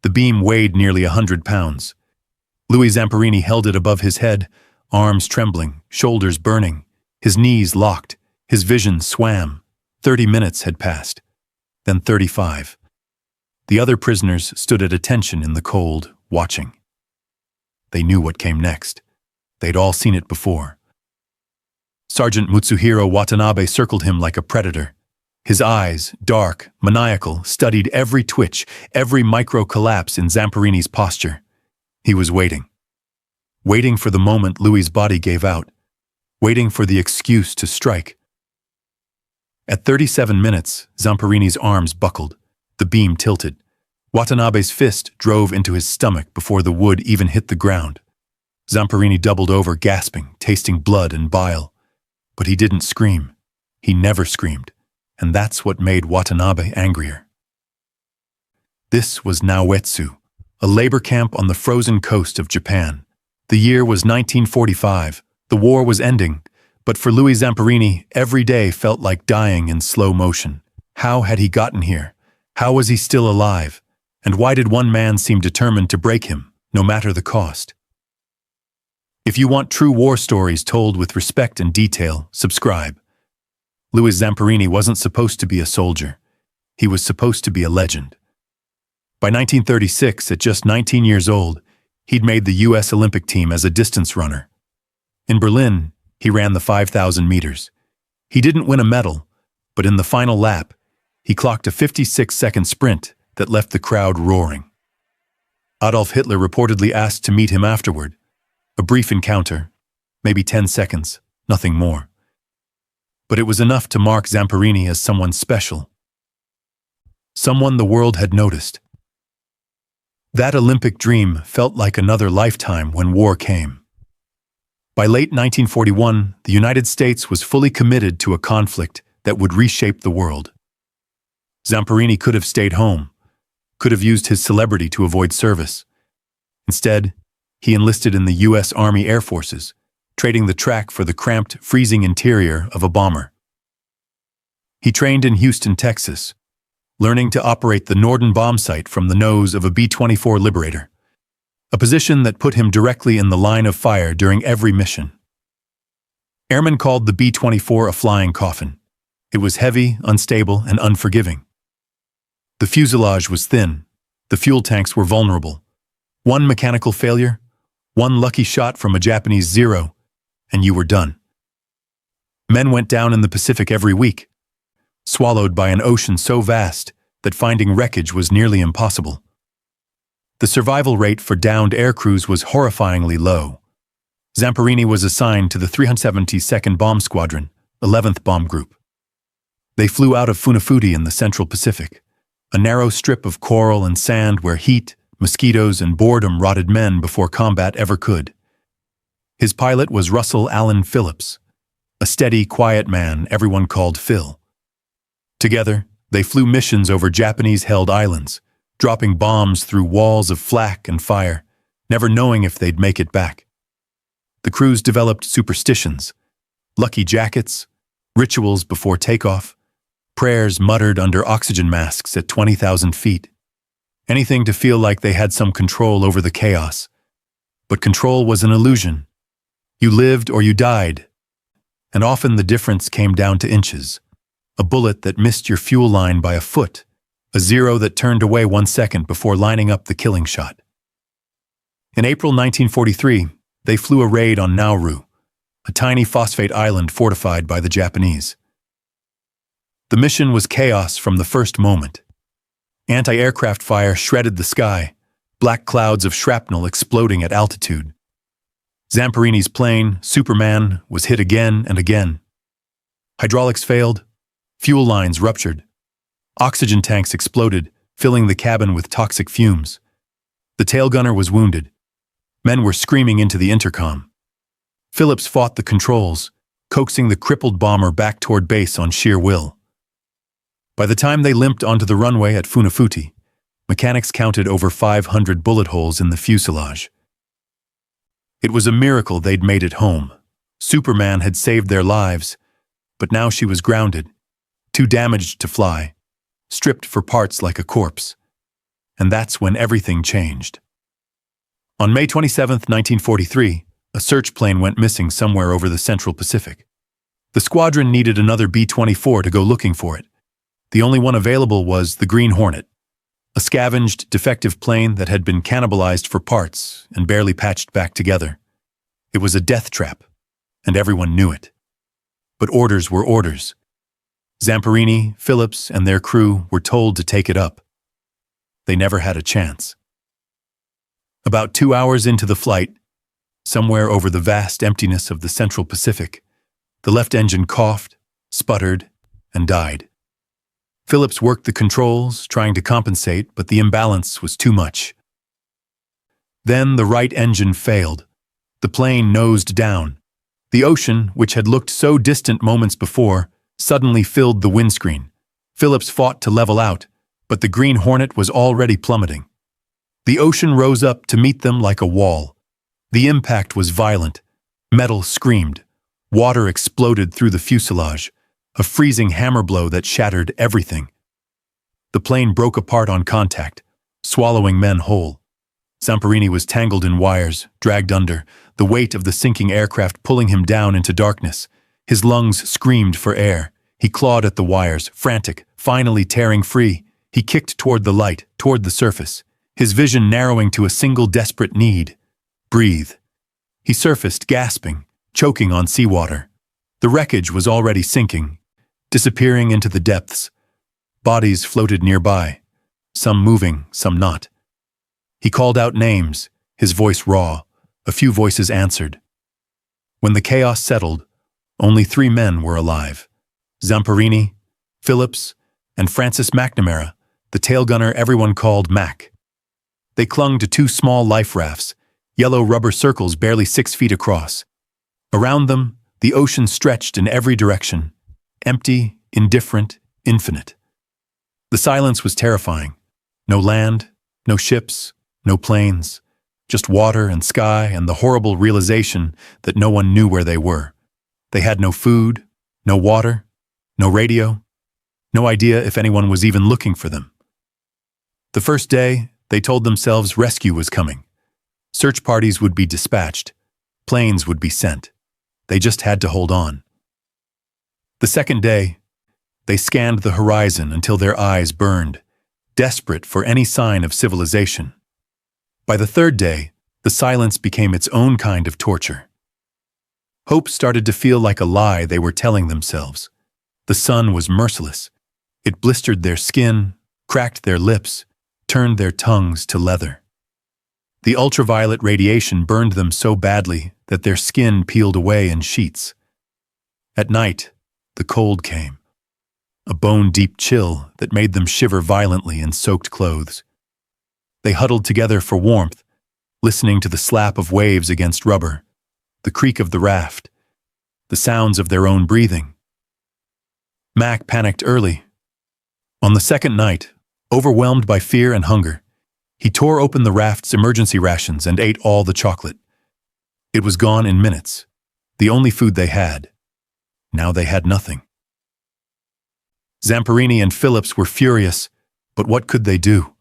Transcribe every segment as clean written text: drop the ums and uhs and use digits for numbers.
The beam weighed nearly 100 pounds. Louis Zamperini held it above his head, arms trembling, shoulders burning, his knees locked, his vision swam. 30 minutes had passed, then 35. The other prisoners stood at attention in the cold, watching. They knew what came next. They'd all seen it before. Sergeant Mutsuhiro Watanabe circled him like a predator. His eyes, dark, maniacal, studied every twitch, every micro-collapse in Zamperini's posture. He was waiting. Waiting for the moment Louis's body gave out. Waiting for the excuse to strike. At 37 minutes, Zamperini's arms buckled. The beam tilted. Watanabe's fist drove into his stomach before the wood even hit the ground. Zamperini doubled over, gasping, tasting blood and bile. But he didn't scream. He never screamed. And that's what made Watanabe angrier. This was Naoetsu, a labor camp on the frozen coast of Japan. The year was 1945. The war was ending. But for Louis Zamperini, every day felt like dying in slow motion. How had he gotten here? How was he still alive? And why did one man seem determined to break him, no matter the cost? If you want true war stories told with respect and detail, subscribe. Louis Zamperini wasn't supposed to be a soldier. He was supposed to be a legend. By 1936, at just 19 years old, he'd made the U.S. Olympic team as a distance runner. In Berlin, he ran the 5,000 meters. He didn't win a medal, but in the final lap, he clocked a 56-second sprint that left the crowd roaring. Adolf Hitler reportedly asked to meet him afterward. A brief encounter, maybe 10 seconds, nothing more. But it was enough to mark Zamperini as someone special. Someone the world had noticed. That Olympic dream felt like another lifetime when war came. By late 1941, the United States was fully committed to a conflict that would reshape the world. Zamperini could have stayed home, could have used his celebrity to avoid service. Instead, he enlisted in the U.S. Army Air Forces, trading the track for the cramped, freezing interior of a bomber. He trained in Houston, Texas, learning to operate the Norden bomb sight from the nose of a B-24 Liberator, a position that put him directly in the line of fire during every mission. Airmen called the B-24 a flying coffin. It was heavy, unstable, and unforgiving. The fuselage was thin. The fuel tanks were vulnerable. One mechanical failure, one lucky shot from a Japanese Zero, and you were done. Men went down in the Pacific every week, swallowed by an ocean so vast that finding wreckage was nearly impossible. The survival rate for downed aircrews was horrifyingly low. Zamperini was assigned to the 372nd Bomb Squadron, 11th Bomb Group. They flew out of Funafuti in the Central Pacific, a narrow strip of coral and sand where heat, mosquitoes, and boredom rotted men before combat ever could. His pilot was Russell Allen Phillips, a steady, quiet man everyone called Phil. Together, they flew missions over Japanese-held islands, dropping bombs through walls of flak and fire, never knowing if they'd make it back. The crews developed superstitions, lucky jackets, rituals before takeoff, prayers muttered under oxygen masks at 20,000 feet. Anything to feel like they had some control over the chaos. But control was an illusion. You lived or you died, and often the difference came down to inches. A bullet that missed your fuel line by a foot, a Zero that turned away 1 second before lining up the killing shot. In April 1943, they flew a raid on Nauru, a tiny phosphate island fortified by the Japanese. The mission was chaos from the first moment. Anti-aircraft fire shredded the sky, black clouds of shrapnel exploding at altitude. Zamperini's plane, Superman, was hit again and again. Hydraulics failed, fuel lines ruptured. Oxygen tanks exploded, filling the cabin with toxic fumes. The tail gunner was wounded. Men were screaming into the intercom. Phillips fought the controls, coaxing the crippled bomber back toward base on sheer will. By the time they limped onto the runway at Funafuti, mechanics counted over 500 bullet holes in the fuselage. It was a miracle they'd made it home. Superman had saved their lives, but now she was grounded, too damaged to fly, stripped for parts like a corpse. And that's when everything changed. On May 27, 1943, a search plane went missing somewhere over the Central Pacific. The squadron needed another B-24 to go looking for it. The only one available was the Green Hornet, a scavenged, defective plane that had been cannibalized for parts and barely patched back together. It was a death trap, and everyone knew it. But orders were orders. Zamperini, Phillips, and their crew were told to take it up. They never had a chance. About 2 hours into the flight, somewhere over the vast emptiness of the Central Pacific, the left engine coughed, sputtered, and died. Phillips worked the controls, trying to compensate, but the imbalance was too much. Then the right engine failed. The plane nosed down. The ocean, which had looked so distant moments before, suddenly filled the windscreen. Phillips fought to level out, but the Green Hornet was already plummeting. The ocean rose up to meet them like a wall. The impact was violent. Metal screamed. Water exploded through the fuselage, a freezing hammer blow that shattered everything. The plane broke apart on contact, swallowing men whole. Zamperini was tangled in wires, dragged under, the weight of the sinking aircraft pulling him down into darkness. His lungs screamed for air. He clawed at the wires, frantic, finally tearing free. He kicked toward the light, toward the surface, his vision narrowing to a single desperate need: breathe. He surfaced, gasping, choking on seawater. The wreckage was already sinking, disappearing into the depths. Bodies floated nearby, some moving, some not. He called out names, his voice raw. A few voices answered. When the chaos settled, only 3 men were alive: Zamperini, Phillips, and Francis McNamara, the tail gunner everyone called Mac. They clung to 2 small life rafts, yellow rubber circles barely 6 feet across. Around them, the ocean stretched in every direction, empty, indifferent, infinite. The silence was terrifying. No land, no ships, no planes, just water and sky and the horrible realization that no one knew where they were. They had no food, no water, no radio, no idea if anyone was even looking for them. The first day, they told themselves rescue was coming. Search parties would be dispatched. Planes would be sent. They just had to hold on. The second day, they scanned the horizon until their eyes burned, desperate for any sign of civilization. By the third day, the silence became its own kind of torture. Hope started to feel like a lie they were telling themselves. The sun was merciless. It blistered their skin, cracked their lips, turned their tongues to leather. The ultraviolet radiation burned them so badly that their skin peeled away in sheets. At night, the cold came, a bone-deep chill that made them shiver violently in soaked clothes. They huddled together for warmth, listening to the slap of waves against rubber, the creak of the raft, the sounds of their own breathing. Mac panicked early. On the second night, overwhelmed by fear and hunger, he tore open the raft's emergency rations and ate all the chocolate. It was gone in minutes, the only food they had. Now they had nothing. Zamperini and Phillips were furious, but what could they do?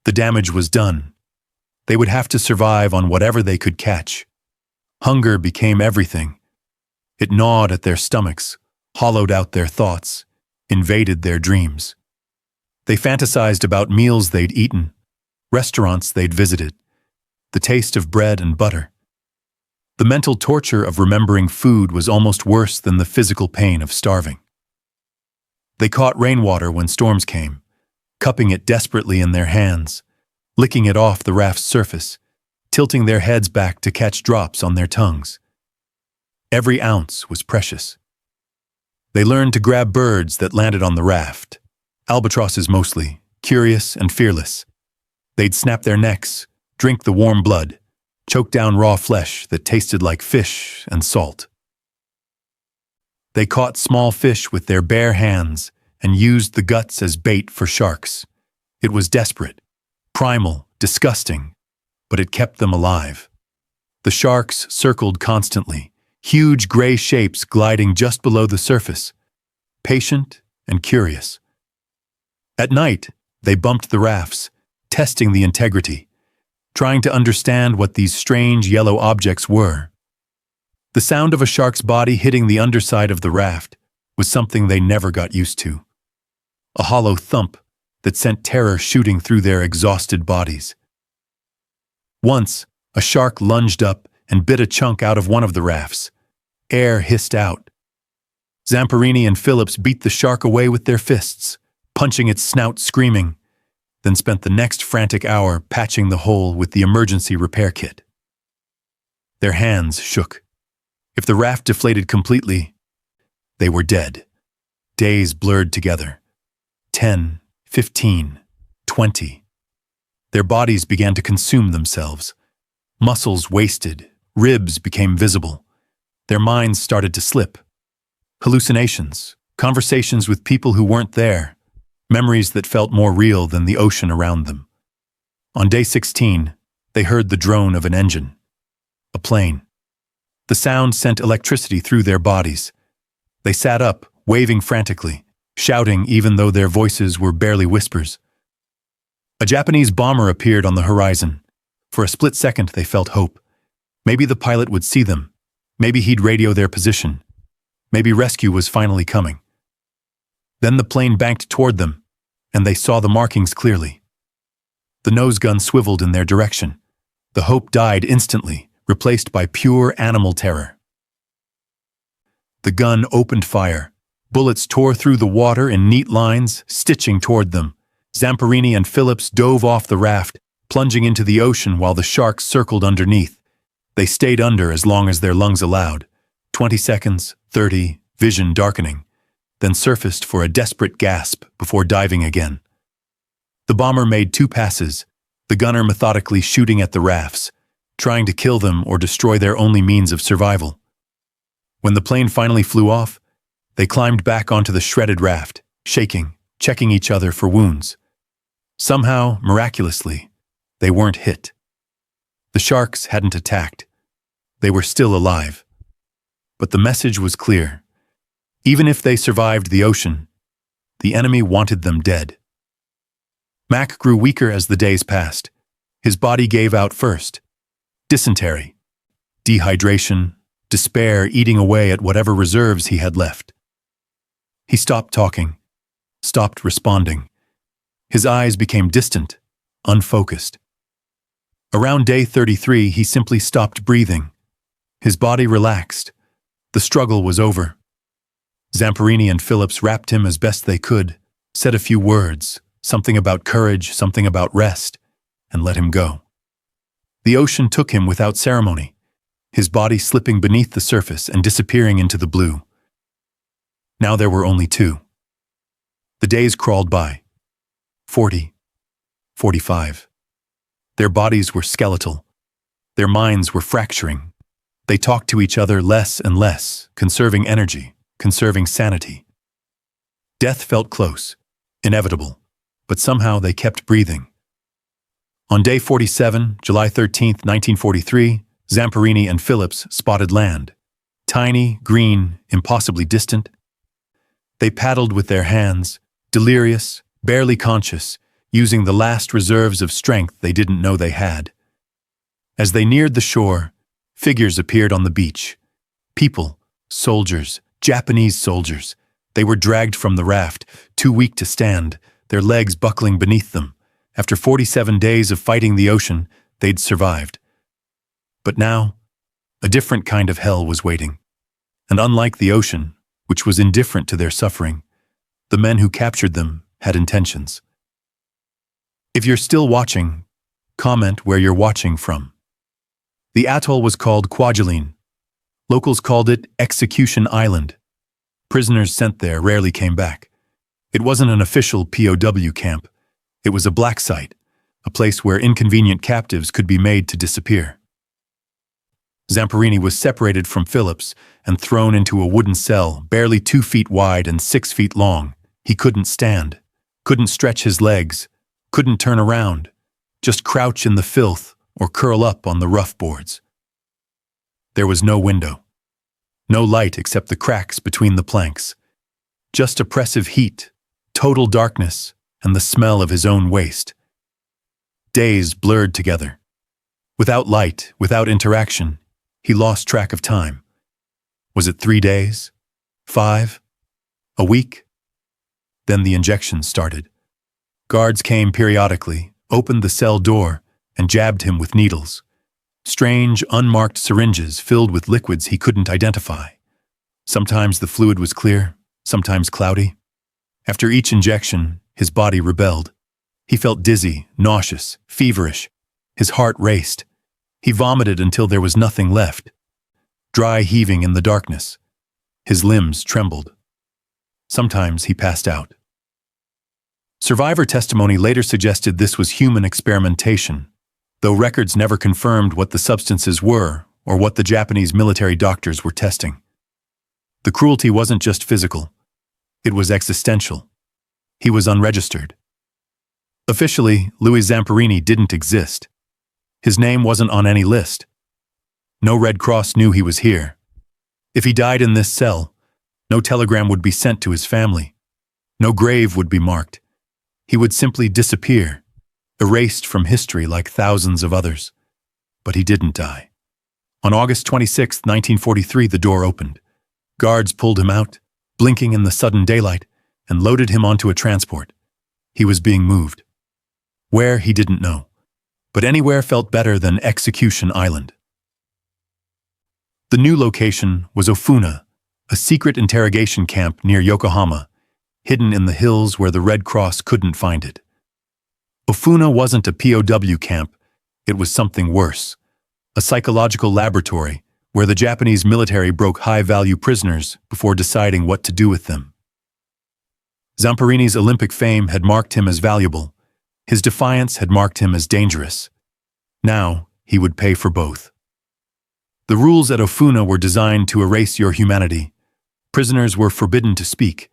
The damage was done. They would have to survive on whatever they could catch. Hunger became everything. It gnawed at their stomachs, hollowed out their thoughts, invaded their dreams. They fantasized about meals they'd eaten, restaurants they'd visited, the taste of bread and butter. The mental torture of remembering food was almost worse than the physical pain of starving. They caught rainwater when storms came, cupping it desperately in their hands, licking it off the raft's surface, tilting their heads back to catch drops on their tongues. Every ounce was precious. They learned to grab birds that landed on the raft, albatrosses mostly, curious and fearless. They'd snap their necks, drink the warm blood, choke down raw flesh that tasted like fish and salt. They caught small fish with their bare hands and used the guts as bait for sharks. It was desperate, primal, disgusting, but it kept them alive. The sharks circled constantly, huge gray shapes gliding just below the surface, patient and curious. At night, they bumped the rafts, testing the integrity, trying to understand what these strange yellow objects were. The sound of a shark's body hitting the underside of the raft was something they never got used to. A hollow thump that sent terror shooting through their exhausted bodies. Once, a shark lunged up and bit a chunk out of one of the rafts. Air hissed out. Zamperini and Phillips beat the shark away with their fists, punching its snout screaming, then spent the next frantic hour patching the hole with the emergency repair kit. Their hands shook. If the raft deflated completely, they were dead. Days blurred together. 10, 15, 20. Their bodies began to consume themselves. Muscles wasted, ribs became visible. Their minds started to slip. Hallucinations, conversations with people who weren't there, memories that felt more real than the ocean around them. On day 16, they heard the drone of an engine. A plane. The sound sent electricity through their bodies. They sat up, waving frantically, shouting even though their voices were barely whispers. A Japanese bomber appeared on the horizon. For a split second, they felt hope. Maybe the pilot would see them. Maybe he'd radio their position. Maybe rescue was finally coming. Then the plane banked toward them, and they saw the markings clearly. The nose gun swiveled in their direction. The hope died instantly, replaced by pure animal terror. The gun opened fire. Bullets tore through the water in neat lines, stitching toward them. Zamperini and Phillips dove off the raft, plunging into the ocean while the sharks circled underneath. They stayed under as long as their lungs allowed. 20 seconds, 30, vision darkening, then surfaced for a desperate gasp before diving again. The bomber made 2 passes, the gunner methodically shooting at the rafts, trying to kill them or destroy their only means of survival. When the plane finally flew off, they climbed back onto the shredded raft, shaking, checking each other for wounds. Somehow, miraculously, they weren't hit. The sharks hadn't attacked. They were still alive. But the message was clear. Even if they survived the ocean, the enemy wanted them dead. Mac grew weaker as the days passed. His body gave out first. Dysentery, dehydration, despair eating away at whatever reserves he had left. He stopped talking, stopped responding. His eyes became distant, unfocused. Around day 33, he simply stopped breathing. His body relaxed. The struggle was over. Zamperini and Phillips wrapped him as best they could, said a few words, something about courage, something about rest, and let him go. The ocean took him without ceremony, his body slipping beneath the surface and disappearing into the blue. Now there were only 2. The days crawled by. 40, 45. Their bodies were skeletal. Their minds were fracturing. They talked to each other less and less, conserving energy, conserving sanity. Death felt close, inevitable, but somehow they kept breathing. On day 47, July 13, 1943, Zamperini and Phillips spotted land. Tiny, green, impossibly distant. They paddled with their hands, delirious, barely conscious, using the last reserves of strength they didn't know they had. As they neared the shore, figures appeared on the beach. People, soldiers, Japanese soldiers. They were dragged from the raft, too weak to stand, their legs buckling beneath them. After 47 days of fighting the ocean, they'd survived. But now, a different kind of hell was waiting. And unlike the ocean, which was indifferent to their suffering, the men who captured them had intentions. If you're still watching, comment where you're watching from. The atoll was called Kwajalein. Locals called it Execution Island. Prisoners sent there rarely came back. It wasn't an official POW camp. It was a black site, a place where inconvenient captives could be made to disappear. Zamperini was separated from Phillips and thrown into a wooden cell, barely 2 feet wide and 6 feet long. He couldn't stand, couldn't stretch his legs, couldn't turn around, just crouch in the filth or curl up on the rough boards. There was no window, no light except the cracks between the planks, just oppressive heat, total darkness, and the smell of his own waste. Days blurred together. Without light, without interaction, he lost track of time. Was it 3 days? 5? A week? Then the injections started. Guards came periodically, opened the cell door, and jabbed him with needles. Strange, unmarked syringes filled with liquids he couldn't identify. Sometimes the fluid was clear, sometimes cloudy. After each injection, his body rebelled. He felt dizzy, nauseous, feverish. His heart raced. He vomited until there was nothing left. Dry heaving in the darkness. His limbs trembled. Sometimes he passed out. Survivor testimony later suggested this was human experimentation, though records never confirmed what the substances were or what the Japanese military doctors were testing. The cruelty wasn't just physical. It was existential. He was unregistered. Officially, Louis Zamperini didn't exist. His name wasn't on any list. No Red Cross knew he was here. If he died in this cell, no telegram would be sent to his family. No grave would be marked. He would simply disappear, erased from history like thousands of others. But he didn't die. On August 26, 1943, the door opened. Guards pulled him out, blinking in the sudden daylight, and loaded him onto a transport. He was being moved. Where, he didn't know. But anywhere felt better than Execution Island. The new location was Ofuna, a secret interrogation camp near Yokohama, hidden in the hills where the Red Cross couldn't find it. Ofuna wasn't a POW camp, it was something worse, a psychological laboratory where the Japanese military broke high-value prisoners before deciding what to do with them. Zamperini's Olympic fame had marked him as valuable. His defiance had marked him as dangerous. Now, he would pay for both. The rules at Ofuna were designed to erase your humanity. Prisoners were forbidden to speak,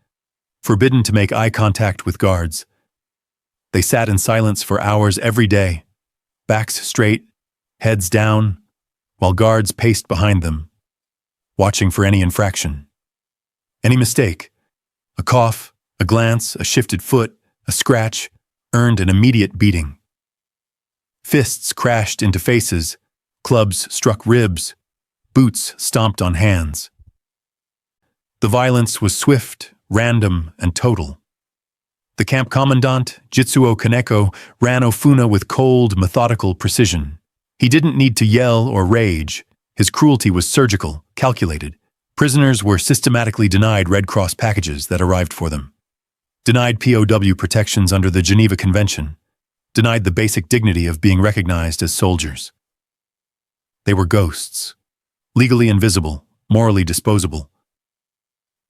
forbidden to make eye contact with guards. They sat in silence for hours every day, backs straight, heads down, while guards paced behind them, watching for any infraction. Any mistake, a cough, a glance, a shifted foot, a scratch, earned an immediate beating. Fists crashed into faces, clubs struck ribs, boots stomped on hands. The violence was swift, random, and total. The camp commandant, Jitsuo Kaneko, ran Ofuna with cold, methodical precision. He didn't need to yell or rage. His cruelty was surgical, calculated. Prisoners were systematically denied Red Cross packages that arrived for them. Denied POW protections under the Geneva Convention. Denied the basic dignity of being recognized as soldiers. They were ghosts. Legally invisible, morally disposable.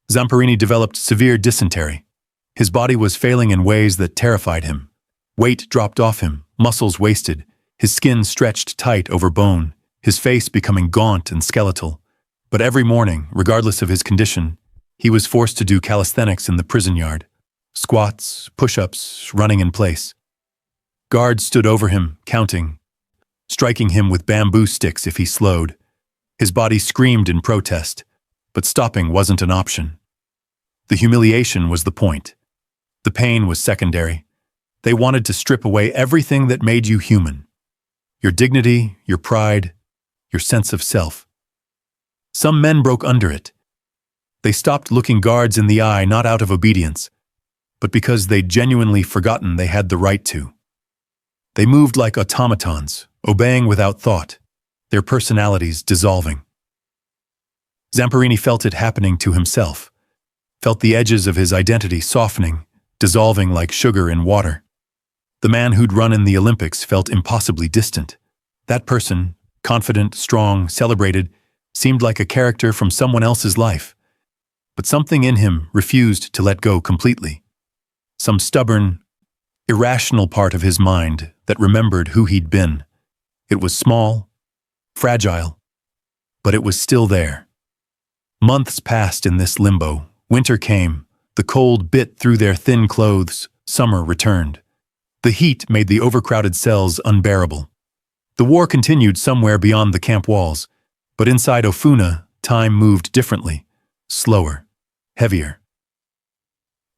Zamperini developed severe dysentery. His body was failing in ways that terrified him. Weight dropped off him, muscles wasted, his skin stretched tight over bone, his face becoming gaunt and skeletal. But every morning, regardless of his condition, he was forced to do calisthenics in the prison yard. Squats, push-ups, running in place. Guards stood over him, counting, striking him with bamboo sticks if he slowed. His body screamed in protest, but stopping wasn't an option. The humiliation was the point. The pain was secondary. They wanted to strip away everything that made you human. Your dignity, your pride, your sense of self. Some men broke under it. They stopped looking guards in the eye not out of obedience, but because they'd genuinely forgotten they had the right to. They moved like automatons, obeying without thought, their personalities dissolving. Zamperini felt it happening to himself, felt the edges of his identity softening, dissolving like sugar in water. The man who'd run in the Olympics felt impossibly distant. That person, confident, strong, celebrated, seemed like a character from someone else's life. But something in him refused to let go completely. Some stubborn, irrational part of his mind that remembered who he'd been. It was small, fragile, but it was still there. Months passed in this limbo. Winter came. The cold bit through their thin clothes. Summer returned. The heat made the overcrowded cells unbearable. The war continued somewhere beyond the camp walls, but inside Ofuna, time moved differently, slower, heavier.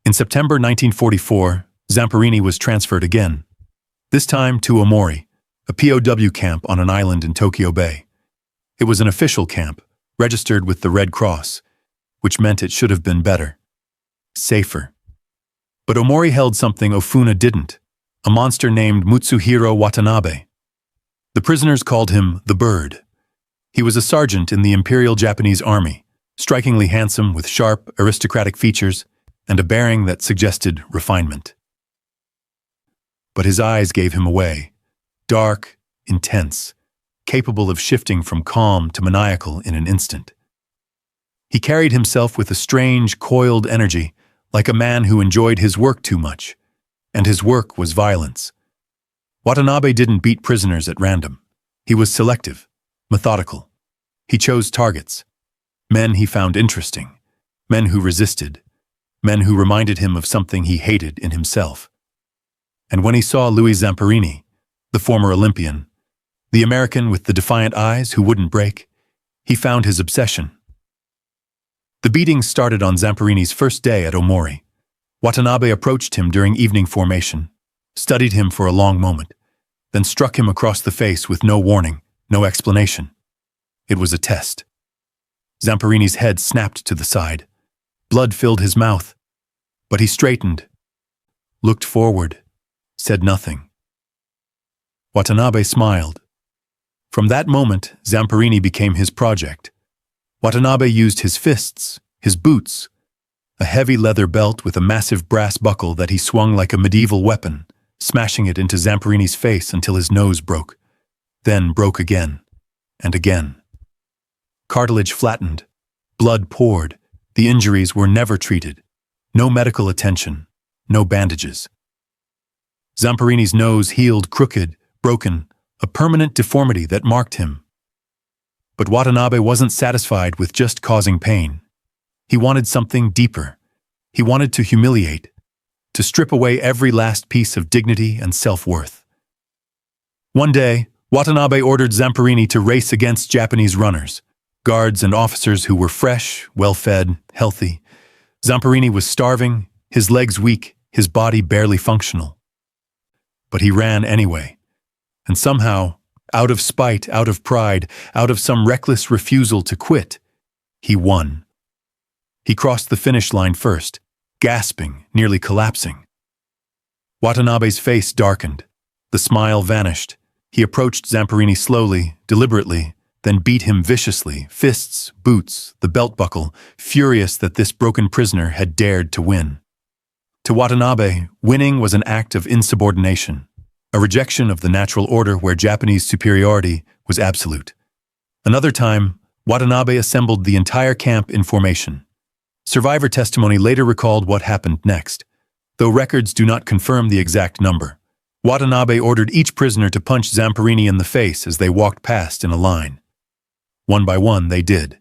In September 1944, Zamperini was transferred again. This time to Omori, a POW camp on an island in Tokyo Bay. It was an official camp, registered with the Red Cross, which meant it should have been better. Safer. But Omori held something Ofuna didn't, a monster named Mutsuhiro Watanabe. The prisoners called him the Bird. He was a sergeant in the Imperial Japanese Army, strikingly handsome with sharp, aristocratic features and a bearing that suggested refinement. But his eyes gave him away, dark, intense, capable of shifting from calm to maniacal in an instant. He carried himself with a strange, coiled energy, like a man who enjoyed his work too much, and his work was violence. Watanabe didn't beat prisoners at random. He was selective, methodical. He chose targets. Men he found interesting, men who resisted, men who reminded him of something he hated in himself. And when he saw Louis Zamperini, the former Olympian, the American with the defiant eyes who wouldn't break, he found his obsession. The beatings started on Zamperini's first day at Omori. Watanabe approached him during evening formation, studied him for a long moment, then struck him across the face with no warning, no explanation. It was a test. Zamperini's head snapped to the side. Blood filled his mouth. But he straightened, looked forward, said nothing. Watanabe smiled. From that moment, Zamperini became his project. Watanabe used his fists, his boots, a heavy leather belt with a massive brass buckle that he swung like a medieval weapon, smashing it into Zamperini's face until his nose broke, then broke again, and again. Cartilage flattened, blood poured, the injuries were never treated, no medical attention, no bandages. Zamperini's nose healed crooked, broken, a permanent deformity that marked him. But Watanabe wasn't satisfied with just causing pain. He wanted something deeper. He wanted to humiliate, to strip away every last piece of dignity and self-worth. One day, Watanabe ordered Zamperini to race against Japanese runners, guards and officers who were fresh, well-fed, healthy. Zamperini was starving, his legs weak, his body barely functional. But he ran anyway, and somehow, out of spite, out of pride, out of some reckless refusal to quit, he won. He crossed the finish line first, gasping, nearly collapsing. Watanabe's face darkened. The smile vanished. He approached Zamperini slowly, deliberately, then beat him viciously, fists, boots, the belt buckle, furious that this broken prisoner had dared to win. To Watanabe, winning was an act of insubordination, a rejection of the natural order where Japanese superiority was absolute. Another time, Watanabe assembled the entire camp in formation. Survivor testimony later recalled what happened next. Though records do not confirm the exact number, Watanabe ordered each prisoner to punch Zamperini in the face as they walked past in a line. One by one, they did.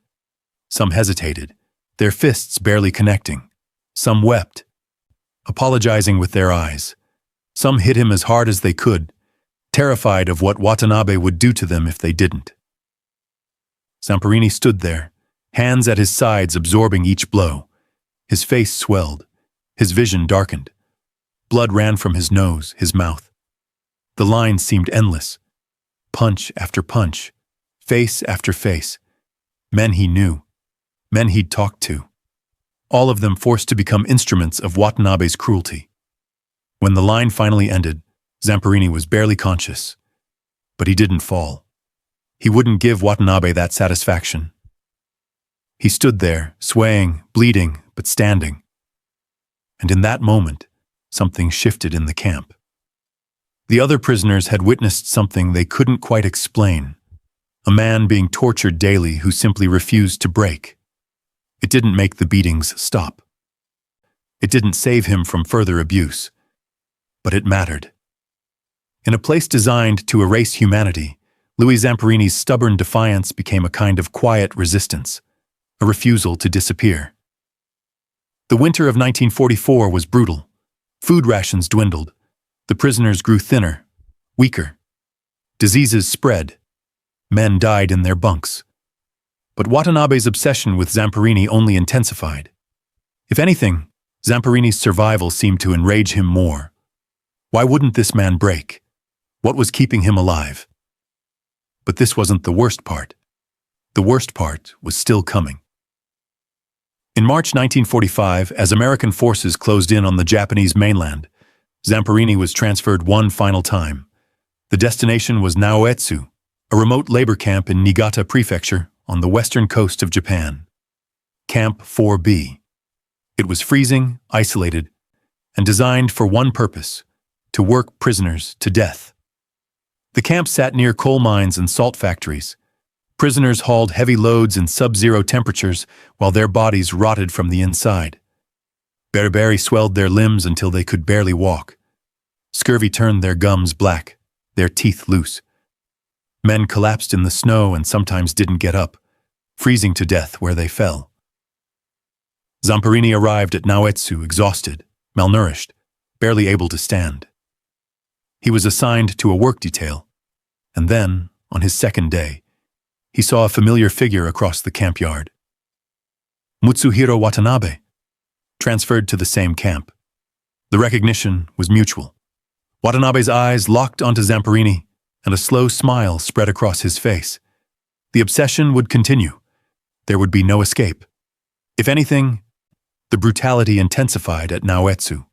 Some hesitated, their fists barely connecting. Some wept, apologizing with their eyes. Some hit him as hard as they could, terrified of what Watanabe would do to them if they didn't. Zamperini stood there, hands at his sides absorbing each blow. His face swelled, his vision darkened. Blood ran from his nose, his mouth. The lines seemed endless. Punch after punch, face after face. Men he knew, men he'd talked to. All of them forced to become instruments of Watanabe's cruelty. When the line finally ended, Zamperini was barely conscious. But he didn't fall. He wouldn't give Watanabe that satisfaction. He stood there, swaying, bleeding, but standing. And in that moment, something shifted in the camp. The other prisoners had witnessed something they couldn't quite explain. A man being tortured daily who simply refused to break. It didn't make the beatings stop. It didn't save him from further abuse. But it mattered. In a place designed to erase humanity, Louis Zamperini's stubborn defiance became a kind of quiet resistance, a refusal to disappear. The winter of 1944 was brutal. Food rations dwindled. The prisoners grew thinner, weaker. Diseases spread. Men died in their bunks. But Watanabe's obsession with Zamperini only intensified. If anything, Zamperini's survival seemed to enrage him more. Why wouldn't this man break? What was keeping him alive? But this wasn't the worst part. The worst part was still coming. In March 1945, as American forces closed in on the Japanese mainland, Zamperini was transferred one final time. The destination was Naoetsu, a remote labor camp in Niigata Prefecture on the western coast of Japan. Camp 4B. It was freezing, isolated, and designed for one purpose: to work prisoners to death. The camp sat near coal mines and salt factories. Prisoners hauled heavy loads in sub-zero temperatures while their bodies rotted from the inside. Beriberi swelled their limbs until they could barely walk. Scurvy turned their gums black, their teeth loose. Men collapsed in the snow and sometimes didn't get up, freezing to death where they fell. Zamperini arrived at Naoetsu exhausted, malnourished, barely able to stand. He was assigned to a work detail, and then, on his second day, he saw a familiar figure across the camp yard. Mutsuhiro Watanabe, transferred to the same camp. The recognition was mutual. Watanabe's eyes locked onto Zamperini, and a slow smile spread across his face. The obsession would continue. There would be no escape. If anything, the brutality intensified at Naoetsu.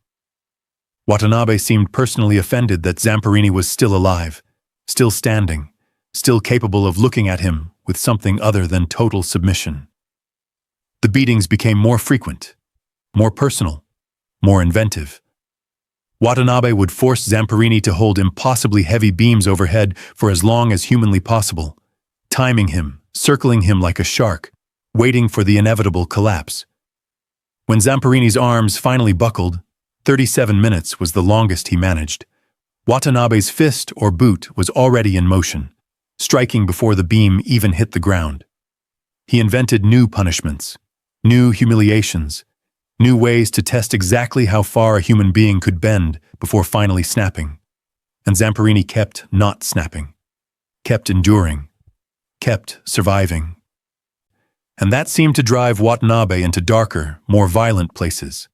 Watanabe seemed personally offended that Zamperini was still alive, still standing, still capable of looking at him with something other than total submission. The beatings became more frequent, more personal, more inventive. Watanabe would force Zamperini to hold impossibly heavy beams overhead for as long as humanly possible, timing him, circling him like a shark, waiting for the inevitable collapse. When Zamperini's arms finally buckled, 37 minutes was the longest he managed. Watanabe's fist or boot was already in motion, striking before the beam even hit the ground. He invented new punishments, new humiliations, new ways to test exactly how far a human being could bend before finally snapping. And Zamperini kept not snapping, kept enduring, kept surviving. And that seemed to drive Watanabe into darker, more violent places.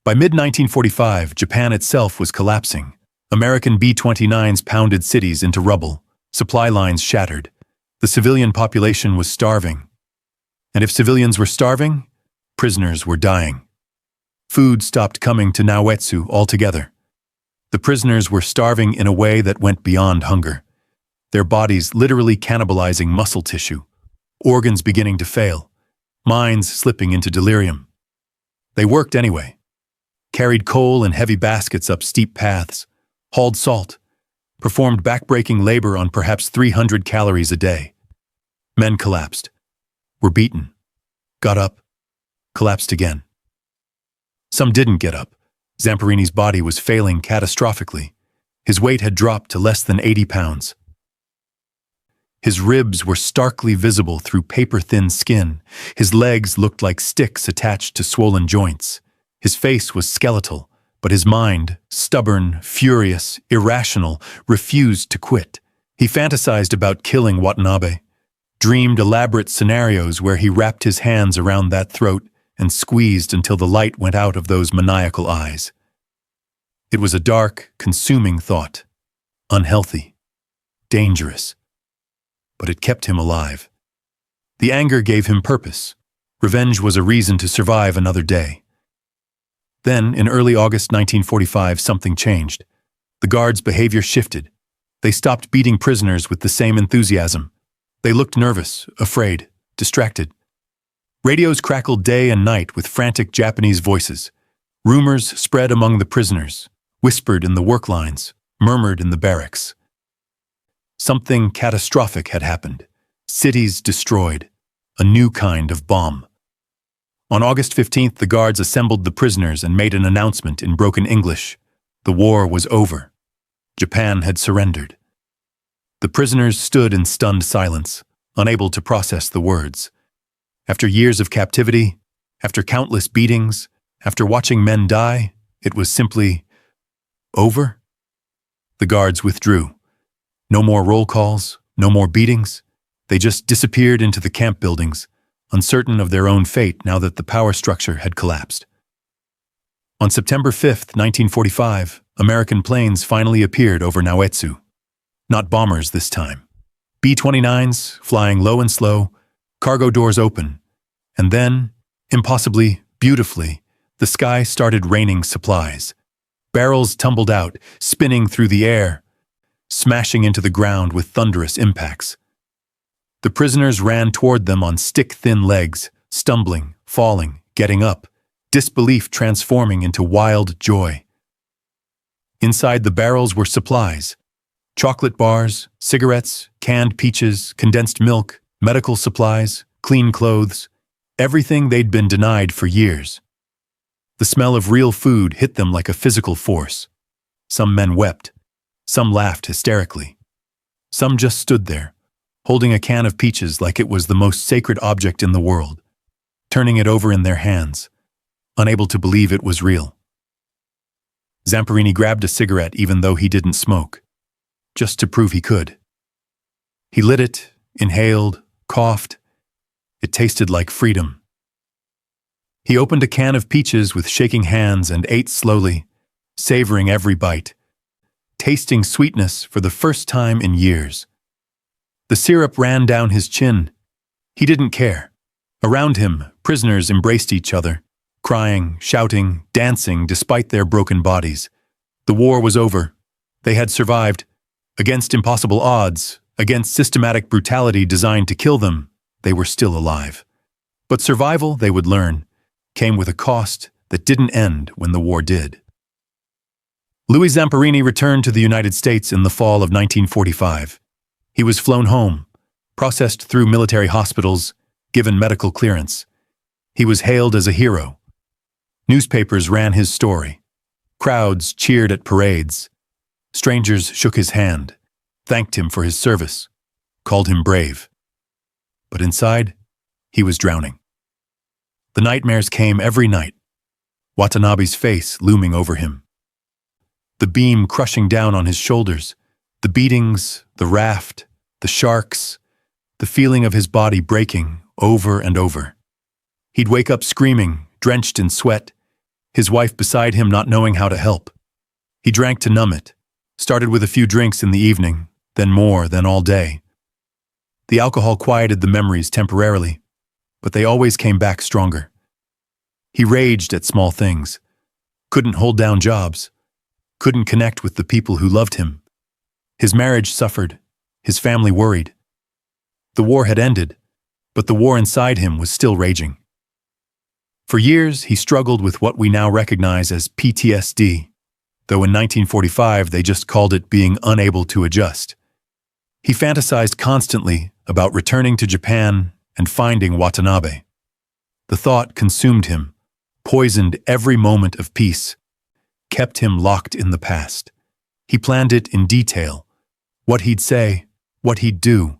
By mid-1945, Japan itself was collapsing. American B-29s pounded cities into rubble, supply lines shattered. The civilian population was starving. And if civilians were starving, prisoners were dying. Food stopped coming to Naoetsu altogether. The prisoners were starving in a way that went beyond hunger, their bodies literally cannibalizing muscle tissue, organs beginning to fail, minds slipping into delirium. They worked anyway, carried coal in heavy baskets up steep paths, hauled salt, performed backbreaking labor on perhaps 300 calories a day. Men collapsed, were beaten, got up, collapsed again. Some didn't get up. Zamperini's body was failing catastrophically. His weight had dropped to less than 80 pounds. His ribs were starkly visible through paper-thin skin. His legs looked like sticks attached to swollen joints. His face was skeletal, but his mind, stubborn, furious, irrational, refused to quit. He fantasized about killing Watanabe, dreamed elaborate scenarios where he wrapped his hands around that throat and squeezed until the light went out of those maniacal eyes. It was a dark, consuming thought, unhealthy, dangerous, but it kept him alive. The anger gave him purpose. Revenge was a reason to survive another day. Then, in early August 1945, something changed. The guards' behavior shifted. They stopped beating prisoners with the same enthusiasm. They looked nervous, afraid, distracted. Radios crackled day and night with frantic Japanese voices. Rumors spread among the prisoners, whispered in the work lines, murmured in the barracks. Something catastrophic had happened. Cities destroyed. A new kind of bomb. On August 15th, the guards assembled the prisoners and made an announcement in broken English. The war was over. Japan had surrendered. The prisoners stood in stunned silence, unable to process the words. After years of captivity, after countless beatings, after watching men die, it was simply over. The guards withdrew. No more roll calls, no more beatings. They just disappeared into the camp buildings, uncertain of their own fate now that the power structure had collapsed. On September 5, 1945, American planes finally appeared over Naoetsu. Not bombers this time. B-29s, flying low and slow, cargo doors open, and then, impossibly, beautifully, the sky started raining supplies. Barrels tumbled out, spinning through the air, smashing into the ground with thunderous impacts. The prisoners ran toward them on stick-thin legs, stumbling, falling, getting up, disbelief transforming into wild joy. Inside the barrels were supplies: chocolate bars, cigarettes, canned peaches, condensed milk, medical supplies, clean clothes, everything they'd been denied for years. The smell of real food hit them like a physical force. Some men wept. Some laughed hysterically. Some just stood there, holding a can of peaches like it was the most sacred object in the world, turning it over in their hands, unable to believe it was real. Zamperini grabbed a cigarette even though he didn't smoke, just to prove he could. He lit it, inhaled, coughed. It tasted like freedom. He opened a can of peaches with shaking hands and ate slowly, savoring every bite, tasting sweetness for the first time in years. The syrup ran down his chin. He didn't care. Around him, prisoners embraced each other, crying, shouting, dancing despite their broken bodies. The war was over. They had survived. Against impossible odds, against systematic brutality designed to kill them, they were still alive. But survival, they would learn, came with a cost that didn't end when the war did. Louis Zamperini returned to the United States in the fall of 1945. He was flown home, processed through military hospitals, given medical clearance. He was hailed as a hero. Newspapers ran his story. Crowds cheered at parades. Strangers shook his hand, thanked him for his service, called him brave. But inside, he was drowning. The nightmares came every night, Watanabe's face looming over him. The beam crushing down on his shoulders, the beatings, the raft, the sharks, the feeling of his body breaking over and over. He'd wake up screaming, drenched in sweat, his wife beside him not knowing how to help. He drank to numb it, started with a few drinks in the evening, then more, then all day. The alcohol quieted the memories temporarily, but they always came back stronger. He raged at small things, couldn't hold down jobs, couldn't connect with the people who loved him. His marriage suffered, his family worried. The war had ended, but the war inside him was still raging. For years, he struggled with what we now recognize as PTSD, though in 1945 they just called it being unable to adjust. He fantasized constantly about returning to Japan and finding Watanabe. The thought consumed him, poisoned every moment of peace, kept him locked in the past. He planned it in detail, what he'd say, what he'd do,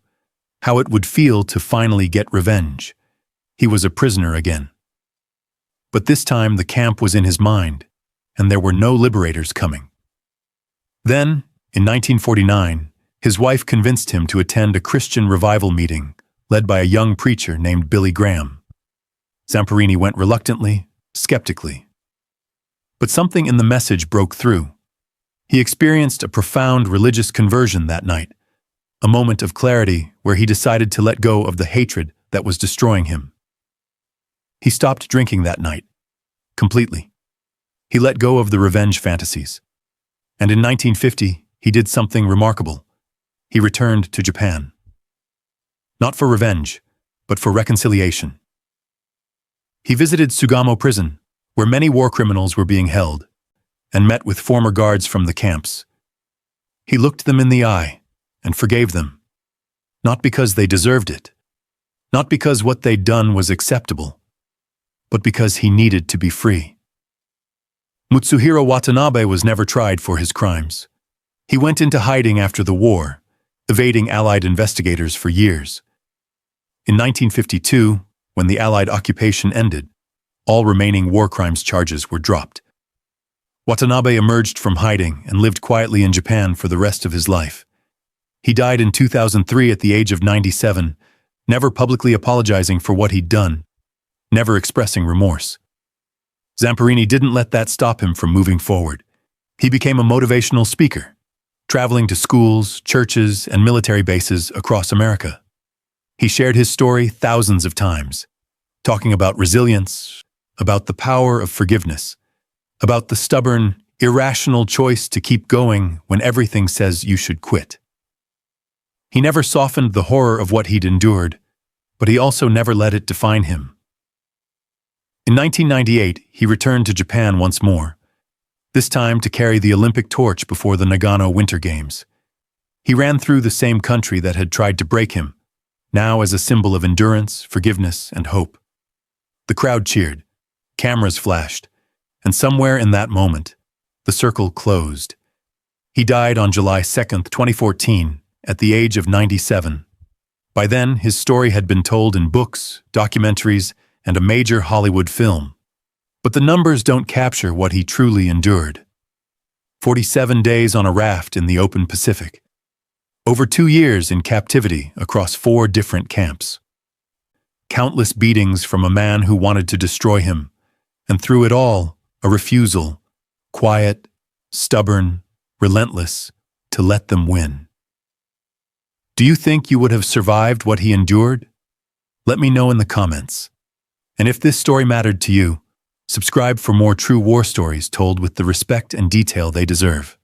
how it would feel to finally get revenge. He was a prisoner again. But this time the camp was in his mind, and there were no liberators coming. Then, in 1949, his wife convinced him to attend a Christian revival meeting led by a young preacher named Billy Graham. Zamperini went reluctantly, skeptically. But something in the message broke through. He experienced a profound religious conversion that night, a moment of clarity where he decided to let go of the hatred that was destroying him. He stopped drinking that night, completely. He let go of the revenge fantasies. And in 1950, he did something remarkable. He returned to Japan. Not for revenge, but for reconciliation. He visited Sugamo prison, where many war criminals were being held, and met with former guards from the camps. He looked them in the eye and forgave them, not because they deserved it, not because what they'd done was acceptable, but because he needed to be free. Mutsuhiro Watanabe was never tried for his crimes. He went into hiding after the war, evading Allied investigators for years. In 1952, when the Allied occupation ended, all remaining war crimes charges were dropped. Watanabe emerged from hiding and lived quietly in Japan for the rest of his life. He died in 2003 at the age of 97, never publicly apologizing for what he'd done, never expressing remorse. Zamperini didn't let that stop him from moving forward. He became a motivational speaker, traveling to schools, churches, and military bases across America. He shared his story thousands of times, talking about resilience, about the power of forgiveness, about the stubborn, irrational choice to keep going when everything says you should quit. He never softened the horror of what he'd endured, but he also never let it define him. In 1998, he returned to Japan once more, this time to carry the Olympic torch before the Nagano Winter Games. He ran through the same country that had tried to break him, now as a symbol of endurance, forgiveness, and hope. The crowd cheered, cameras flashed, and somewhere in that moment, the circle closed. He died on July 2, 2014, at the age of 97. By then, his story had been told in books, documentaries, and a major Hollywood film. But the numbers don't capture what he truly endured. 47 days on a raft in the open Pacific. Over 2 years in captivity across 4 different camps. Countless beatings from a man who wanted to destroy him, and through it all, a refusal, quiet, stubborn, relentless, to let them win. Do you think you would have survived what he endured? Let me know in the comments. And if this story mattered to you, subscribe for more true war stories told with the respect and detail they deserve.